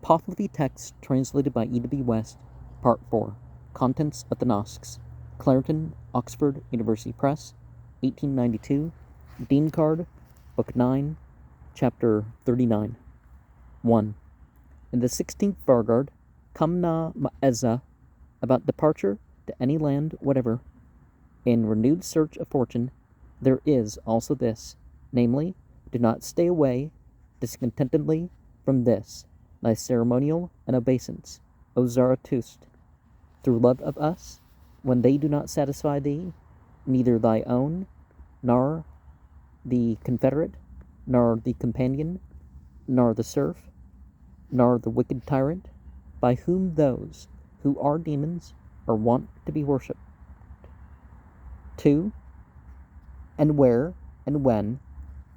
Pahlavi text translated by E.W. West, Part 4. Contents of the Nasks. Clarendon, Oxford University Press, 1892. Dinkard, Book 9, Chapter 39. 1. In the 16th Vargard, Kamna Ma'eza, about departure to any land whatever, in renewed search of fortune, there is also this, namely, do not stay away discontentedly from this, thy ceremonial and obeisance, O Zarathustra, through love of us, when they do not satisfy thee, neither thy own, nor the confederate, nor the companion, nor the serf, nor the wicked tyrant, by whom those who are demons are wont to be worshipped. 2. And where and when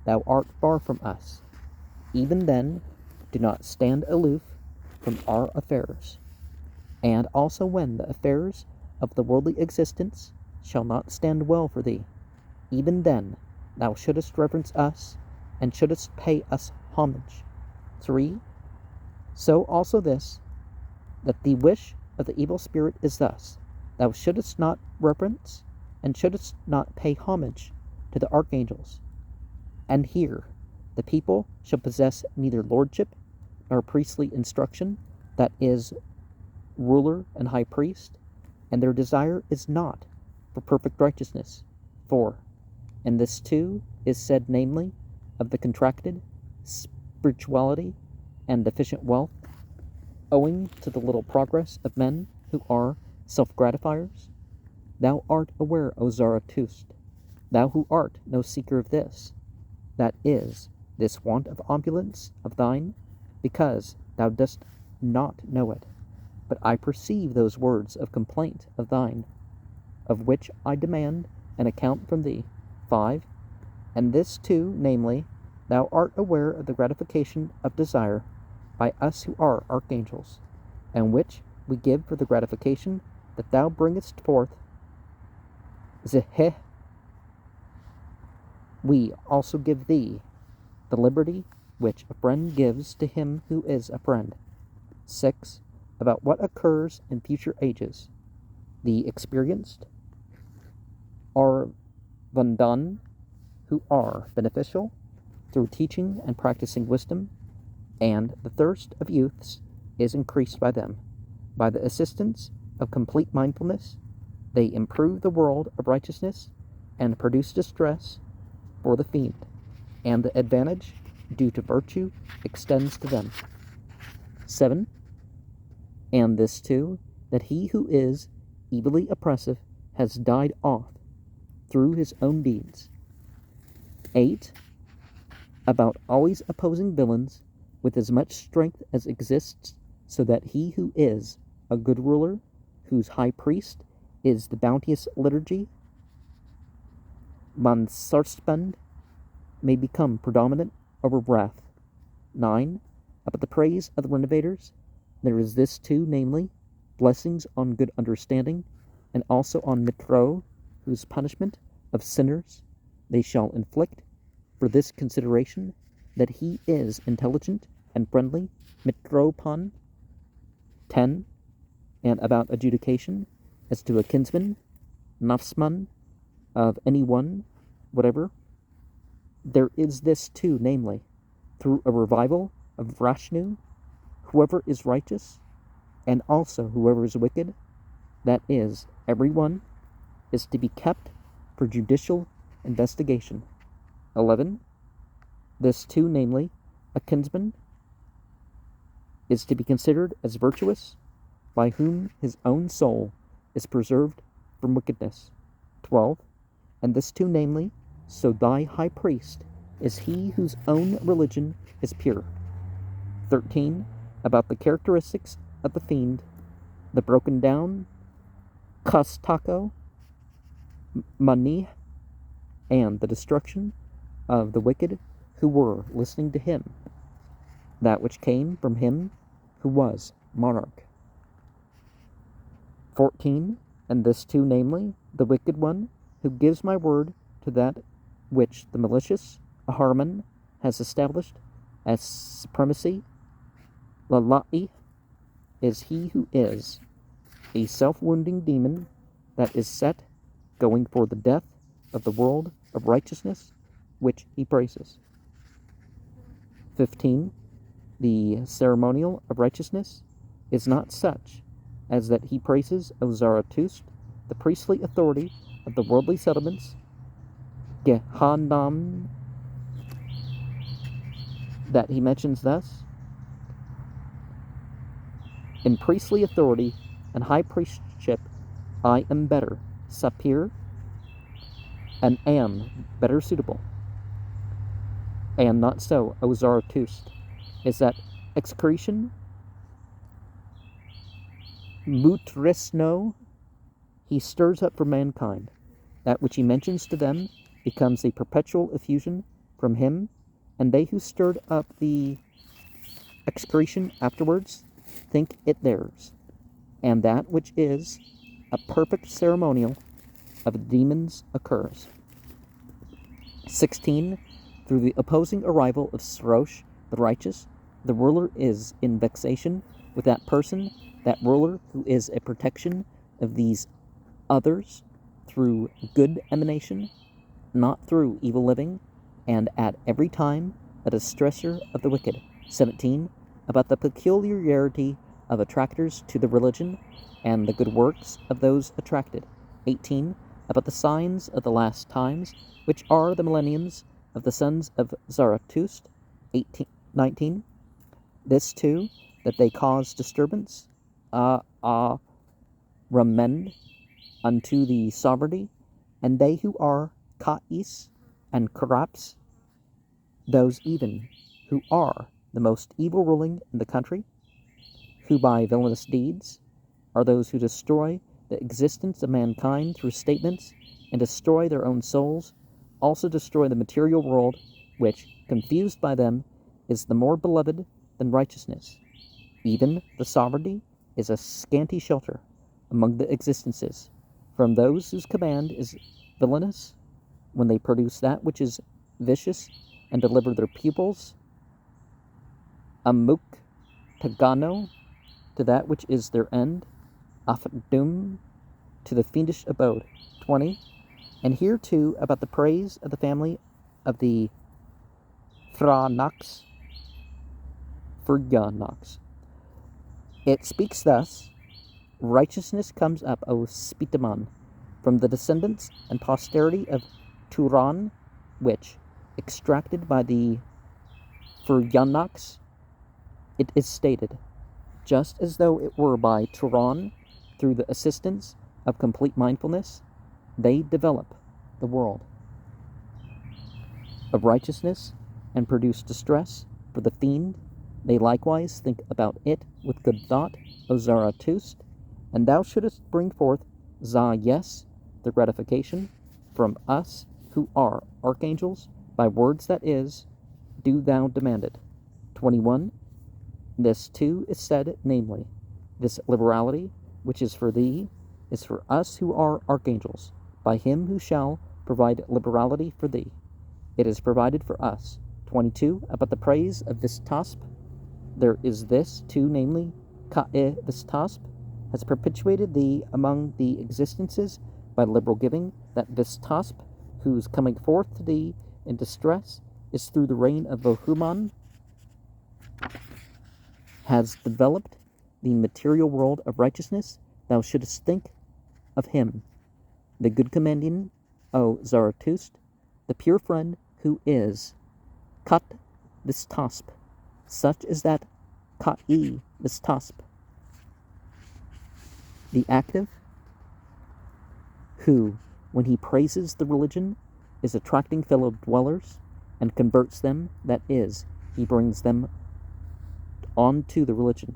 thou art far from us, even then do not stand aloof from our affairs, and also when the affairs of the worldly existence shall not stand well for thee, even then thou shouldest reverence us, and shouldest pay us homage. 3. So also this, that the wish of the evil spirit is thus, thou shouldest not reverence, and shouldest not pay homage to the archangels. And here the people shall possess neither lordship nor priestly instruction, that is, ruler and high priest, and their desire is not for perfect righteousness. 4. And this too is said, namely, of the contracted spirituality and deficient wealth, owing to the little progress of men who are self-gratifiers. Thou art aware, O Zarathustra, thou who art no seeker of this, that is, this want of opulence of thine, because thou dost not know it. But I perceive those words of complaint of thine, of which I demand an account from thee. 5. And this too, namely, thou art aware of the gratification of desire by us who are archangels, and which we give for the gratification that thou bringest forth. Zeh, we also give thee the liberty which a friend gives to him who is a friend. 6. About what occurs in future ages, the experienced are vandana, who are beneficial through teaching and practicing wisdom, and the thirst of youths is increased by them. By the assistance of complete mindfulness, they improve the world of righteousness and produce distress for the fiend, and the advantage due to virtue extends to them. 7. And this too, that he who is evilly oppressive has died off through his own deeds. 8. About always opposing villains with as much strength as exists, so that he who is a good ruler, whose high priest is the bounteous liturgy, Mansarspund, may become predominant over wrath. 9. About the praise of the renovators, there is this too, namely, blessings on good understanding, and also on mitro, whose punishment of sinners they shall inflict, for this consideration, that he is intelligent and friendly, mitropon. 10. And about adjudication, as to a kinsman, nafsman, of any one, whatever, there is this too, namely, through a revival of Vrashnu, whoever is righteous, and also whoever is wicked, that is, every one, is to be kept for judicial investigation. 11. This too, namely, a kinsman, is to be considered as virtuous, by whom his own soul is preserved from wickedness. 12. And this too, namely, so thy high priest is he whose own religion is pure. 13. About the characteristics of the fiend, the broken down, Kastako, Mani, and the destruction of the wicked who were listening to him, that which came from him who was monarch. 14. And this too, namely, the wicked one, who gives my word to that which the malicious Ahriman has established as supremacy, Lalai is he who is a self-wounding demon that is set going for the death of the world of righteousness, which he praises. 15. The ceremonial of righteousness is not such as that he praises, O Zarathustra, the priestly authority of the worldly settlements, Gehanam, that he mentions thus, in priestly authority and high priestship I am better, Sapir, and am better suitable. And not so, O Zarathustra, is that excretion, mutrisno, he stirs up for mankind. That which he mentions to them becomes a perpetual effusion from him, and they who stirred up the excretion afterwards think it theirs. And that which is a perfect ceremonial of the demons occurs. 16. Through the opposing arrival of Srosh, the righteous, the ruler is in vexation with that person, that ruler who is a protection of these others through good emanation, not through evil living, and at every time a distresser of the wicked. 17. About the peculiarity of attractors to the religion and the good works of those attracted. 18. About the signs of the last times, which are the millenniums of the sons of Zarathustra. 19. This too, that they cause disturbance, remend unto the sovereignty, and they who are Ka'is and Karaps, those even who are the most evil ruling in the country, who by villainous deeds are those who destroy the existence of mankind through statements and destroy their own souls, also destroy the material world, which, confused by them, is the more beloved than righteousness. Even the sovereignty is a scanty shelter among the existences from those whose command is villainous, when they produce that which is vicious and deliver their pupils amuk tagano to that which is their end, afdum to the fiendish abode. 20. And here too about the praise of the family of the Nasks. It speaks thus: righteousness comes up, O Spitaman, from the descendants and posterity of Turan, which, extracted by the Furyanaks, it is stated, just as though it were by Turan, through the assistance of complete mindfulness, they develop the world of righteousness and produce distress for the fiend. They likewise think about it with good thought, O Zarathustra, and thou shouldest bring forth yes, the gratification, from us who are archangels, by words that is, do thou demand it. 21. This too is said, namely, this liberality, which is for thee, is for us who are archangels, by him who shall provide liberality for thee. It is provided for us. 22. About the praise of Vistasp, there is this too, namely, Ka'e Vistasp has perpetuated thee among the existences by liberal giving, that Vistasp, whose coming forth to thee in distress is through the reign of Vohuman, has developed the material world of righteousness. Thou shouldest think of him, the good commanding, O Zarathustra, the pure friend who is Kat Vistasp, such as that Ka'i Vistasp, the active, who, when he praises the religion, is attracting fellow dwellers and converts them, that is, he brings them on to the religion.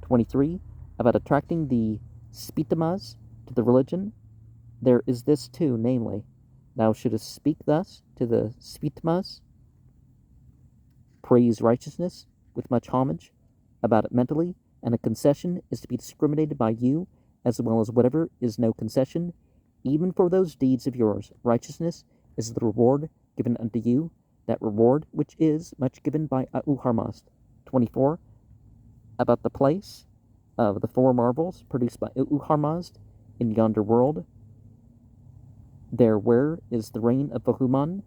23. About attracting the Spitamas to the religion, there is this too, namely, thou shouldest speak thus to the Spitamas, praise righteousness with much homage about it mentally, and a concession is to be discriminated by you, as well as whatever is no concession, even for those deeds of yours. Righteousness is the reward given unto you, that reward which is much given by Auharmast. 24. about the place of the four marvels produced by Uharmazd in yonder world. There where is the reign of Bahuman.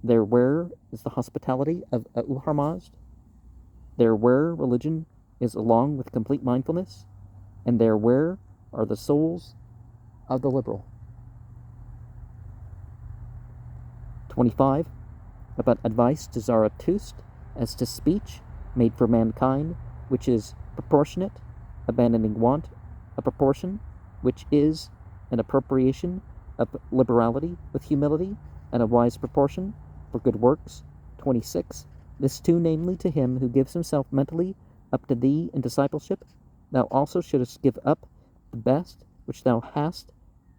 There where is the hospitality of Uharmazd. There where religion is along with complete mindfulness. And there where are the souls of the liberal. 25. About advice to Zarathustra as to speech made for mankind, which is proportionate, abandoning want a proportion, which is an appropriation of liberality with humility, and a wise proportion for good works. 26. This too, namely, to him who gives himself mentally up to thee in discipleship, thou also shouldest give up the best which thou hast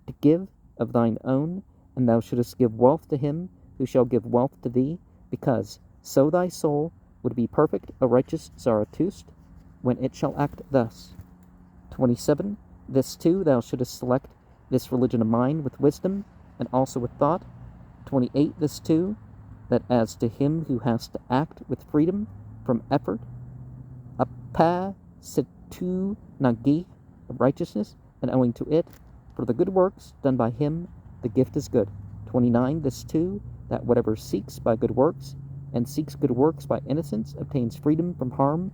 to give of thine own, and thou shouldest give wealth to him who shall give wealth to thee, because so thy soul would be perfect, a righteous Zarathustra, when it shall act thus. 27. This too thou shouldest select this religion of mine with wisdom, and also with thought. 28. This too, that as to him who has to act with freedom from effort, apa situ nagi of righteousness, and owing to it, for the good works done by him, the gift is good. 29. This too, that whatever seeks by good works, and seeks good works by innocence, obtains freedom from harm,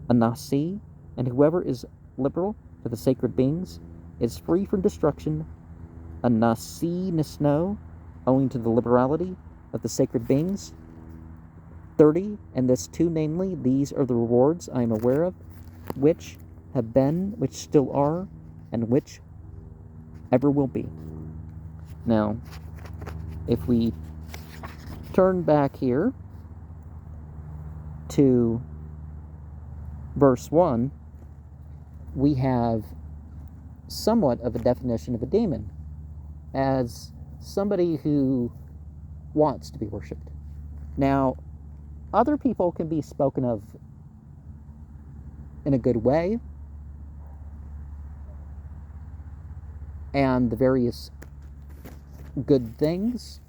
a nasi, and whoever is liberal to the sacred beings is free from destruction, a nasi nisno, owing to the liberality of the sacred beings. 30. And this too, namely, these are the rewards I am aware of, which have been, which still are, and which ever will be. Now, if we turn back here to verse 1, we have somewhat of a definition of a demon as somebody who wants to be worshipped. Now, other people can be spoken of in a good way, and the various good things,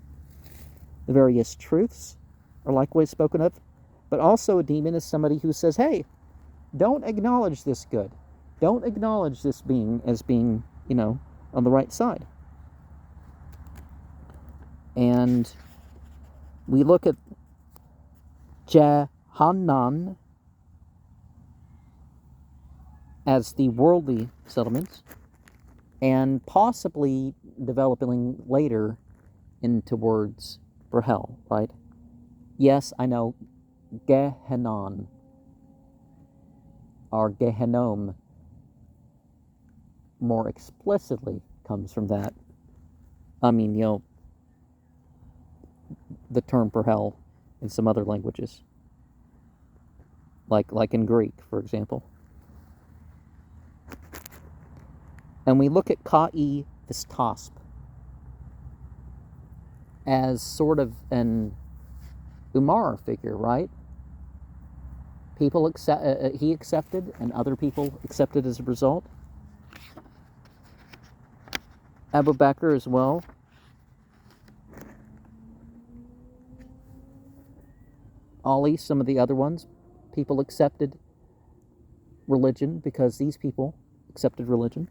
the various truths are likewise spoken of, but also a demon is somebody who says, hey, don't acknowledge this good. Don't acknowledge this being as being, on the right side. And we look at Jehanan as the worldly settlements, and possibly developing later into words for hell, right? Yes, I know Gehenon or Gehenom more explicitly comes from that. I mean, the term for hell in some other languages, like in Greek, for example. And we look at Ka'i Vistasp as sort of an Umar figure, right? People he accepted, and other people accepted as a result. Abu Bakr as well. Ali, some of the other ones, people accepted religion because these people accepted religion.